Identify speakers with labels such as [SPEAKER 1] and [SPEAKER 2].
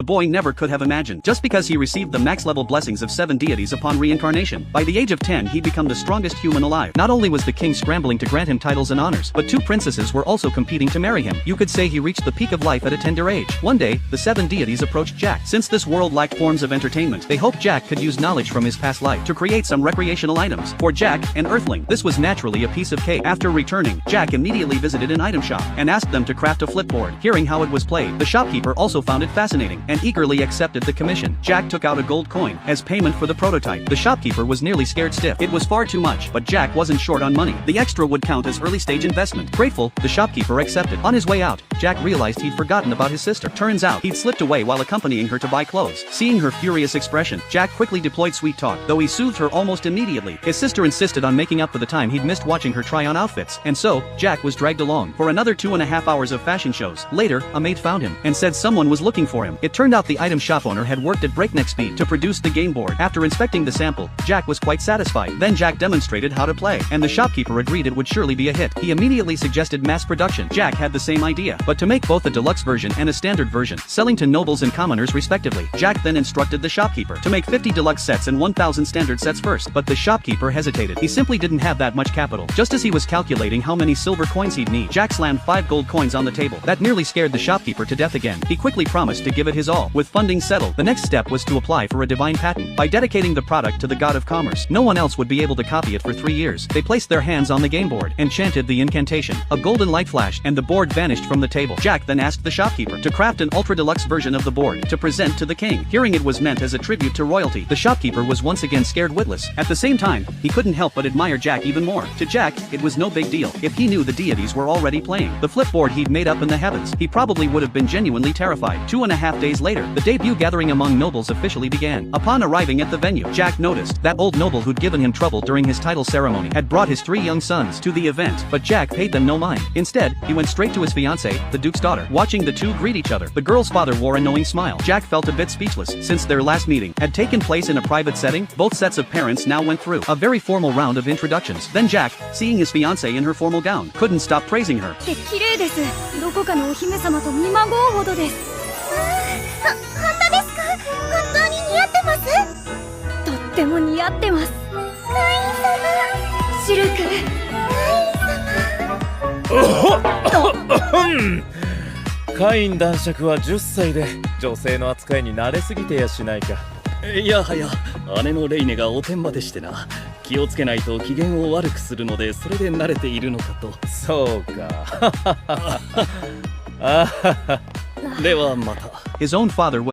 [SPEAKER 1] the boy never could have imagined. Just because he received the max-level blessings of 7 deities upon reincarnation, by the age of 10 he'd become the strongest human alive. Not only was the king scrambling to grant him titles and honors, but 2 princesses were also competing to marry him. You could say he reached the peak of life at a tender age. One day, the 7 deities approached Jack. Since this world lacked forms of entertainment, they hoped Jack could use knowledge from his past life to create some recreational items. For Jack, an earthling, this was naturally a piece of cake. After returning, Jack immediately visited an item shop and asked them to craft a flipboard. Hearing how it was played, the shopkeeper also found it fascinating and eagerly accepted the commission. Jack took out a gold coin as payment for the prototype. The shopkeeper was nearly scared stiff. It was far too much, but Jack wasn't short on money. The extra would count as early-stage investment. Grateful, the shopkeeper accepted. On his way out, Jack realized he'd forgotten about his sister. Turns out, he'd slipped away while accompanying her to buy clothes. Seeing her furious expression, Jack quickly deployed sweet talk, though he soothed her almost immediately. His sister insisted on making up for the time he'd missed watching her try on outfits, and so, Jack was dragged along for another 2.5 hours of fashion shows. Later, a maid found him and said someone was looking for him. It turned out the item shop owner had worked at breakneck speed to produce the game board. After inspecting the sample, Jack was quite satisfied. Then Jack demonstrated how to play, and the shopkeeper agreed it would surely be a hit. He immediately suggested mass production. Jack had the same idea, but to make both a deluxe version and a standard version, selling to nobles and commoners respectively. Jack then instructed the shopkeeper to make 50 deluxe sets and 1,000 standard sets first, but the shopkeeper hesitated. He simply didn't have that much capital. Just as he was calculating how many silver coins he'd need, Jack slammed 5 gold coins on the table. That nearly scared the shopkeeper to death again. He quickly promised to give it his all. With funding settled, the next step was to apply for a divine patent. By dedicating the product to the god of commerce, no one else would be able to copy it for 3 years. They placed their hands on the game board and chanted the incantation. A golden light flashed and the board vanished from the table. Jack then asked the shopkeeper to craft an ultra-deluxe version of the board to present to the king. Hearing it was meant as a tribute to royalty, the shopkeeper was once again scared witless. At the same time, he couldn't help but admire Jack even more. To Jack, it was no big deal if he knew the deities were already playing the flipboard he'd made up in the heavens. He probably would have been genuinely terrified. 2.5 days later, the debut gathering among nobles officially began. Upon arriving at the venue, Jack noticed that old noble who'd given him trouble during his title ceremony had brought his 3 young sons to the event, but Jack paid them no mind. Instead, he went straight to his fiancée, the duke's daughter. Watching the two greet each other, the girl's father wore a knowing smile. Jack felt a bit speechless. Since their last meeting had taken place in a private setting, both sets of parents now went through a very formal round of introductions. Then Jack, seeing his fiancée in her formal gown, couldn't stop praising her.
[SPEAKER 2] 綺麗です。どこかのお姫様と見まごうほどです。本当ですか？本当に似合ってます？とっても似合ってます。カイン様。シルク。
[SPEAKER 3] カイン様。カイン男爵は10歳で女性の扱いに慣れすぎてやしないか。
[SPEAKER 4] いやはや、姉のレイネがおてんばでしてな。気をつけないと機嫌を悪くするので、それで慣れているのかと。
[SPEAKER 3] そうか。
[SPEAKER 4] ではまた。
[SPEAKER 1] His own father